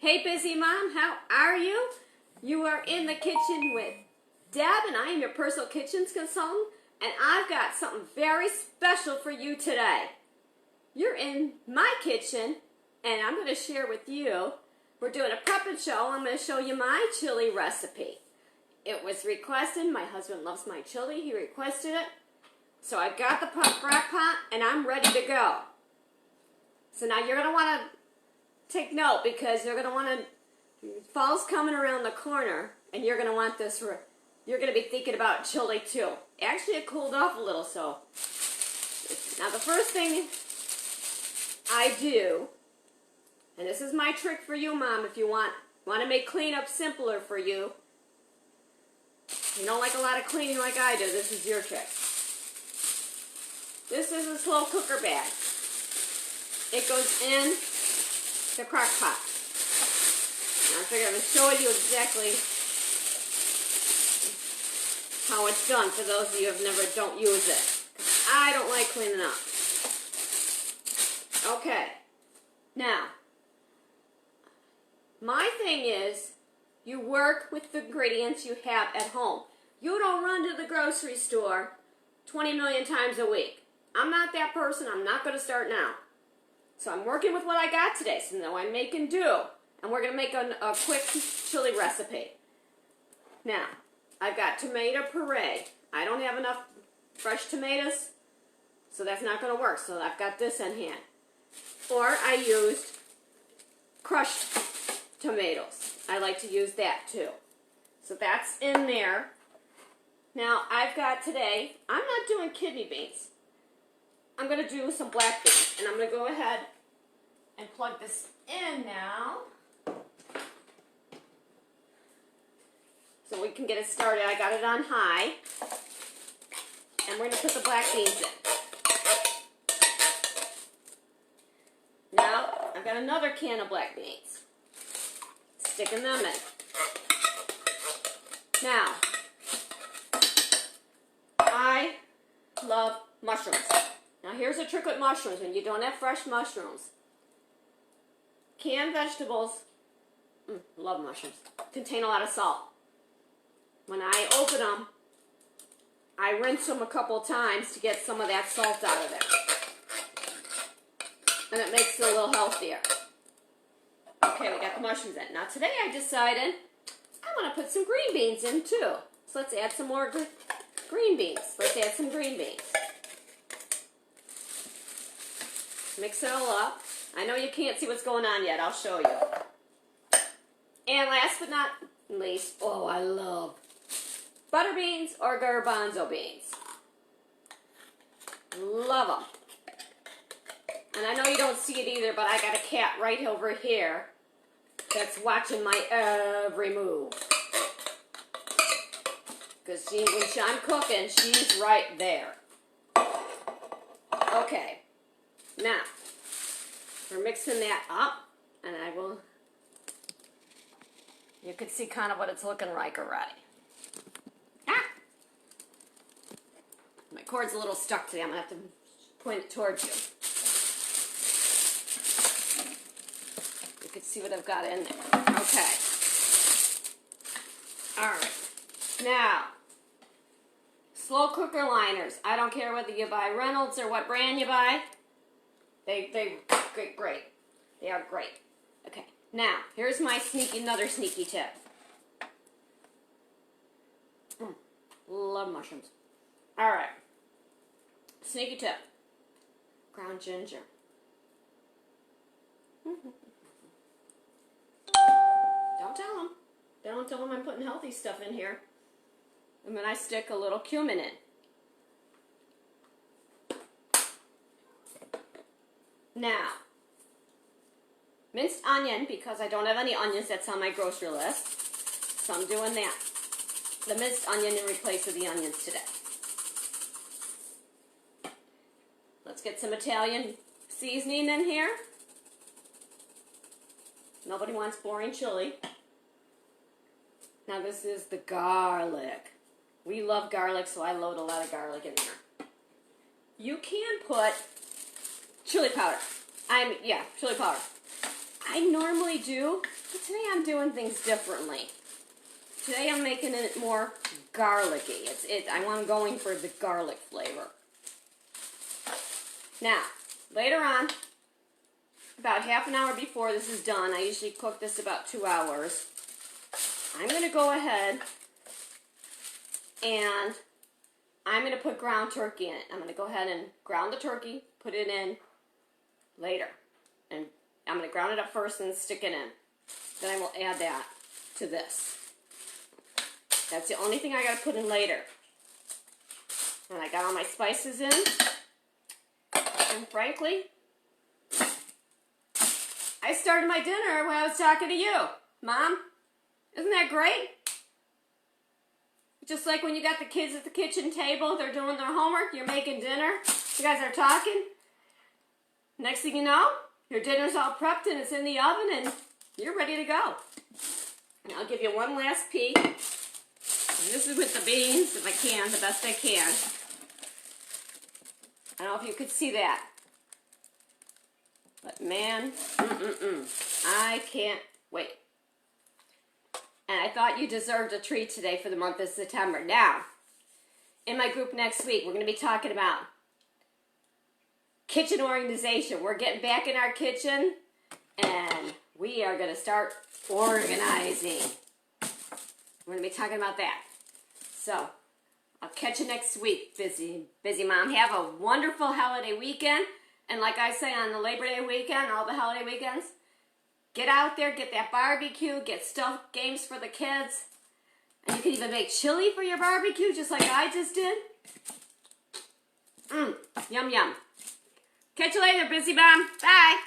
Hey busy mom, how are you? You are in the kitchen with Deb and I am your personal kitchen consultant and I've got something very special for you today. You're in my kitchen and I'm going to share with you, we're doing a prep and show. I'm going to show you my chili recipe. It was requested, my husband loves my chili, he requested it. So I got the crock pot and I'm ready to go. So now you're going to want to take note because you're going to want to, fall's coming around the corner and you're going to want this, you're going to be thinking about chili too. Actually it cooled off a little, so. Now the first thing I do, and this is my trick for you mom if you want to make cleanup simpler for you. You don't like a lot of cleaning like I do, this is your trick. This is a slow cooker bag. It goes in the crock pot. Now I figure I'm going to show you exactly how it's done for those of you who don't use it. I don't like cleaning up. Okay. Now, my thing is, you work with the ingredients you have at home. You don't run to the grocery store 20 million times a week. I'm not that person. I'm not going to start now. So I'm working with what I got today. So now I'm making do. And we're going to make a quick chili recipe. Now, I've got tomato puree. I don't have enough fresh tomatoes, so that's not going to work. So I've got this in hand. Or I used crushed tomatoes. I like to use that too. So that's in there. Now, I've got today, I'm not doing kidney beans. I'm going to do some black beans. And I'm going to go ahead and plug this in now. So we can get it started. I got it on high. And we're going to put the black beans in. Now, I've got another can of black beans. Sticking them in. Now, I love mushrooms. Now here's a trick with mushrooms when you don't have fresh mushrooms. Canned vegetables, love mushrooms, contain a lot of salt. When I open them, I rinse them a couple times to get some of that salt out of there. And it makes it a little healthier. Okay, we got the mushrooms in. Now today I decided I want to put some green beans in too. So let's add some more green beans. Let's add some green beans. Mix it all up. I know you can't see what's going on yet. I'll show you. And last but not least, oh, I love butter beans or garbanzo beans. Love them. And I know you don't see it either, but I got a cat right over here that's watching my every move. Because when I'm cooking, she's right there. Okay. Now, we're mixing that up, and I will, you can see kind of what it's looking like already. Ah! My cord's a little stuck today. I'm going to have to point it towards you. You can see what I've got in there. Okay. Alright. Now, slow cooker liners. I don't care whether you buy Reynolds or what brand you buy. They're great. They are great. Okay, now, here's my another sneaky tip. Love mushrooms. Alright. Sneaky tip. Ground ginger. Don't tell them. Don't tell them I'm putting healthy stuff in here. And then I stick a little cumin in. Now, minced onion, because I don't have any onions that's on my grocery list, so I'm doing that. The minced onion in place of the onions today. Let's get some Italian seasoning in here. Nobody wants boring chili. Now this is the garlic. We love garlic, so I load a lot of garlic in there. You can put chili powder. Chili powder. I normally do, but today I'm doing things differently. Today I'm making it more garlicky. I want going for the garlic flavor. Now, later on, about half an hour before this is done, I usually cook this about 2 hours, I'm going to go ahead and I'm going to put ground turkey in it. I'm going to go ahead and ground the turkey, put it in later. And I'm going to ground it up first and stick it in. Then I will add that to this. That's the only thing I got to put in later. And I got all my spices in. And frankly, I started my dinner when I was talking to you. Mom, isn't that great? Just like when you got the kids at the kitchen table, they're doing their homework, you're making dinner, you guys are talking. Next thing you know, your dinner's all prepped and it's in the oven and you're ready to go. And I'll give you one last peek. And this is with the beans, if I can, the best I can. I don't know if you could see that. But man, I can't wait. And I thought you deserved a treat today for the month of September. Now, in my group next week, we're going to be talking about kitchen organization. We're getting back in our kitchen, and we are going to start organizing. We're going to be talking about that. So, I'll catch you next week, busy mom. Have a wonderful holiday weekend. And like I say, on the Labor Day weekend, all the holiday weekends, get out there, get that barbecue, get stuffed games for the kids. And you can even make chili for your barbecue, just like I just did. Yum, yum. Catch you later, busy mom. Bye.